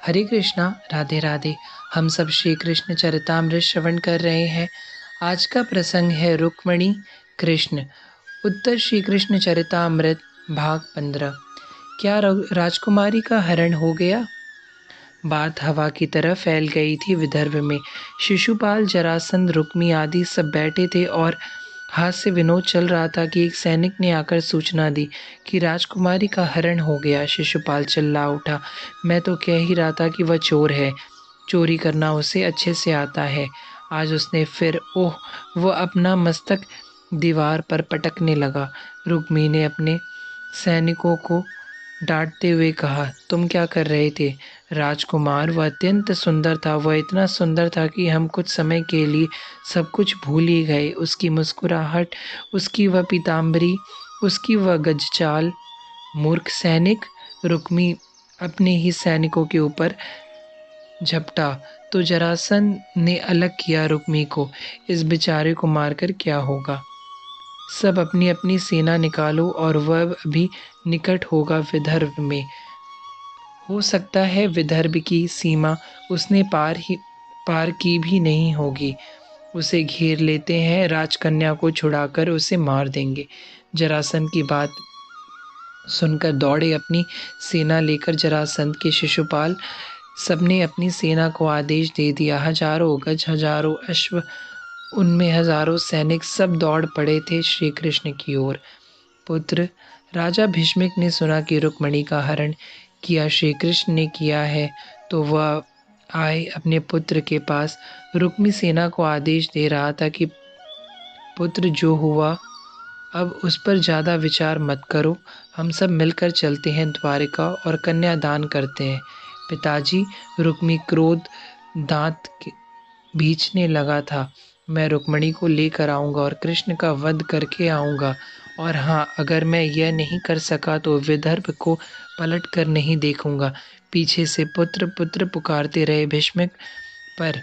हरे कृष्णा, राधे राधे। हम सब श्री कृष्ण चरितामृत श्रवण कर रहे हैं। आज का प्रसंग है रुक्मिणी कृष्ण। उत्तर श्री कृष्ण चरितामृत भाग 15। क्या राजकुमारी का हरण हो गया? बात हवा की तरह फैल गई थी विदर्भ में। शिशुपाल, जरासंध, रुक्मी आदि सब बैठे थे और हास्य विनोद चल रहा था कि एक सैनिक ने आकर सूचना दी कि राजकुमारी का हरण हो गया। शिशुपाल चिल्ला उठा, मैं तो कह ही रहा था कि वह चोर है। चोरी करना उसे अच्छे से आता है। आज उसने फिर वो अपना मस्तक दीवार पर पटकने लगा। रुक्मी ने अपने सैनिकों को डांटते हुए कहा, तुम क्या कर रहे थे? राजकुमार, वह अत्यंत सुंदर था। वह इतना सुंदर था कि हम कुछ समय के लिए सब कुछ भूल ही गए। उसकी मुस्कुराहट, उसकी वह पीताम्बरी, उसकी वह गजचाल। मूर्ख सैनिक! रुक्मी अपने ही सैनिकों के ऊपर झपटा तो जरासंध ने अलग किया रुक्मी को। इस बेचारे को मारकर क्या होगा? सब अपनी अपनी सेना निकालो और वह अभी निकट होगा विदर्भ में। हो सकता है विदर्भ की सीमा उसने पार की भी नहीं होगी। उसे घेर लेते हैं, राजकन्या को छुड़ाकर उसे मार देंगे। जरासंध की बात सुनकर दौड़े अपनी सेना लेकर जरासंध के शिशुपाल। सबने अपनी सेना को आदेश दे दिया। हजारों गज, हजारों अश्व, उनमें हजारों सैनिक सब दौड़ पड़े थे श्री कृष्ण की ओर। पुत्र, राजा भीष्मिक ने सुना कि रुक्मिणी का हरण किया श्री कृष्ण ने किया है, तो वह आए अपने पुत्र के पास। रुक्मी सेना को आदेश दे रहा था कि पुत्र, जो हुआ अब उस पर ज़्यादा विचार मत करो। हम सब मिलकर चलते हैं द्वारिका और कन्यादान करते हैं। पिताजी, रुक्मी क्रोध दांत भींचने लगा था। मैं रुक्मिणी को लेकर आऊँगा और कृष्ण का वध करके आऊँगा। और हाँ, अगर मैं यह नहीं कर सका तो विदर्भ को पलट कर नहीं देखूंगा। पीछे से पुत्र पुत्र पुकारते रहे भीष्मिक, पर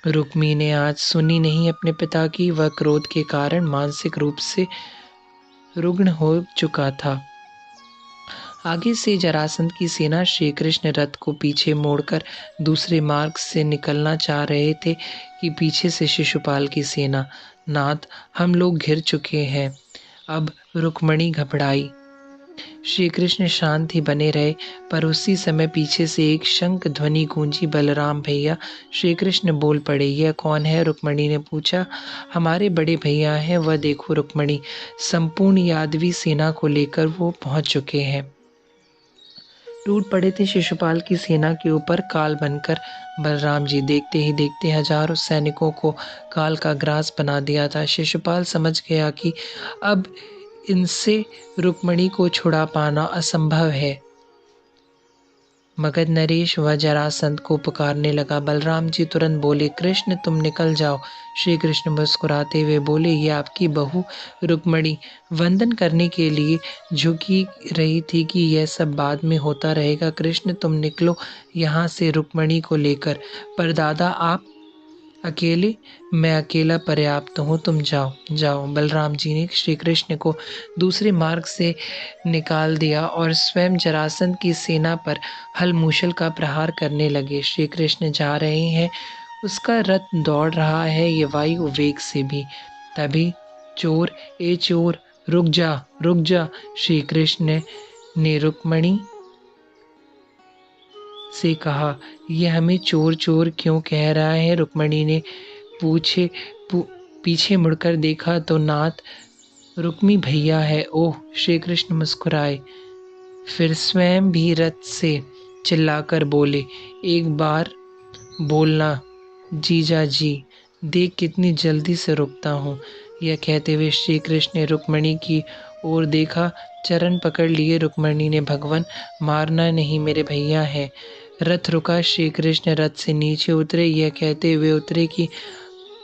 रुक्मी ने आज सुनी नहीं अपने पिता की। वह क्रोध के कारण मानसिक रूप से रुग्ण हो चुका था। आगे से जरासंध की सेना श्री कृष्ण रथ को पीछे मोड़कर दूसरे मार्ग से निकलना चाह रहे थे कि पीछे से शिशुपाल की सेना, नाथ, हम लोग घिर चुके हैं। अब रुक्मिणी घबराई। श्री कृष्ण शांत ही बने रहे, पर उसी समय पीछे से एक शंख ध्वनि गूंजी। बलराम भैया! श्री कृष्ण बोल पड़े। यह कौन है? रुक्मिणी ने पूछा। हमारे बड़े भैया हैं, वह देखो रुक्मिणी। संपूर्ण यादवी सेना को लेकर वो पहुंच चुके हैं। टूट पड़े थे शिशुपाल की सेना के ऊपर काल बनकर। बलराम जी देखते ही देखते हजारों सैनिकों को काल का ग्रास बना दिया था। शिशुपाल समझ गया कि अब इनसे रुक्मिणी को छुड़ा पाना असंभव है। मगध नरेश व जरासंध को पुकारने लगा। बलराम जी तुरंत बोले, कृष्ण तुम निकल जाओ। श्री कृष्ण मुस्कुराते हुए बोले, ये आपकी बहू रुक्मिणी वंदन करने के लिए झुकी रही थी कि यह सब बाद में होता रहेगा। कृष्ण तुम निकलो यहाँ से रुक्मिणी को लेकर। पर दादा, आप अकेले? मैं अकेला पर्याप्त हूँ, तुम जाओ जाओ। बलराम जी ने श्री कृष्ण को दूसरे मार्ग से निकाल दिया और स्वयं जरासंध की सेना पर हल मूसल का प्रहार करने लगे। श्री कृष्ण जा रहे हैं, उसका रथ दौड़ रहा है, ये वायु वेग से भी। तभी चोर, ए चोर, रुक जा रुक जा। श्री कृष्ण ने रुक्मिणी से कहा, यह हमें चोर चोर क्यों कह रहा है? रुक्मिणी ने पीछे मुड़कर देखा तो नाथ, रुक्मी भैया है। ओह! श्री कृष्ण मुस्कुराए, फिर स्वयं भी रथ से चिल्लाकर बोले, एक बार बोलना जीजा जी, देख कितनी जल्दी से रुकता हूँ। यह कहते हुए श्री कृष्ण ने रुक्मिणी की ओर देखा, चरण पकड़ लिए। रुक्मिणी ने, भगवान, मारना नहीं, मेरे भैया है। रथ रुका। श्री कृष्ण रथ से नीचे उतरे। यह कहते हुए उतरे कि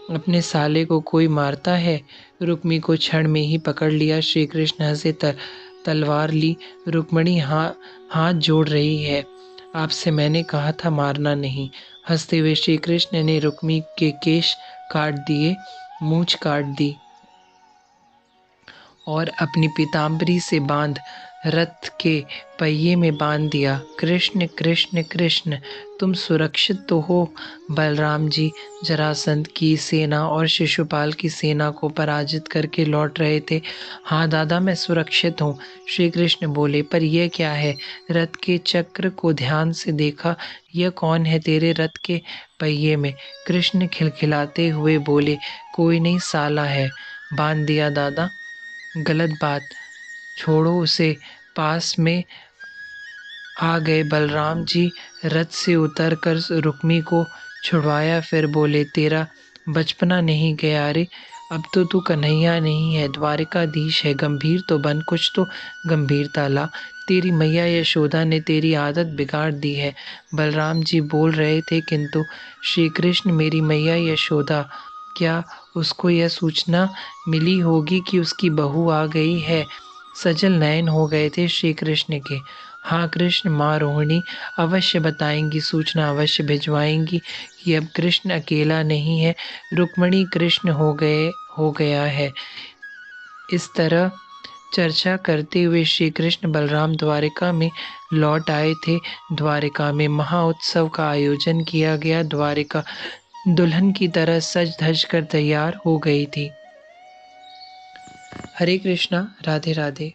अपने साले को कोई मारता है। रुक्मी को क्षण में ही पकड़ लिया। श्री कृष्ण हंसे, तलवार ली। रुक्मिणी हाथ जोड़ रही है, आपसे मैंने कहा था मारना नहीं। हंसते हुए श्री कृष्ण ने रुक्मी के केश काट दिए, मूंछ काट दी और अपनी पीताम्बरी से बांध रथ के पहिए में बांध दिया। कृष्ण कृष्ण कृष्ण, तुम सुरक्षित तो हो? बलराम जी जरासंध की सेना और शिशुपाल की सेना को पराजित करके लौट रहे थे। हाँ दादा, मैं सुरक्षित हूँ, श्री कृष्ण बोले। पर यह क्या है? रथ के चक्र को ध्यान से देखा। यह कौन है तेरे रथ के पहिए में? कृष्ण खिलखिलाते हुए बोले, कोई नहीं, साला है। बांध दिया दादा। गलत बात, छोड़ो उसे। पास में आ गए बलराम जी, रथ से उतरकर रुक्मी को छुड़वाया। फिर बोले, तेरा बचपना नहीं गया रे? अब तो तू कन्हैया नहीं है, द्वारिकाधीश है। गंभीर तो बन, कुछ तो गंभीरता ला। तेरी मैया यशोदा ने तेरी आदत बिगाड़ दी है। बलराम जी बोल रहे थे, किंतु श्री कृष्ण, मेरी मैया यशोदा, क्या उसको यह सूचना मिली होगी कि उसकी बहू आ गई है? सजल नयन हो गए थे श्री कृष्ण के। हाँ कृष्ण, माँ रोहिणी अवश्य बताएंगी, सूचना अवश्य भिजवाएंगी कि अब कृष्ण अकेला नहीं है, रुक्मणी कृष्ण हो गया है। इस तरह चर्चा करते हुए श्री कृष्ण बलराम द्वारिका में लौट आए थे। द्वारिका में महाउत्सव का आयोजन किया गया। द्वारिका दुल्हन की तरह सज धज कर तैयार हो गई थी। हरे कृष्णा, राधे राधे।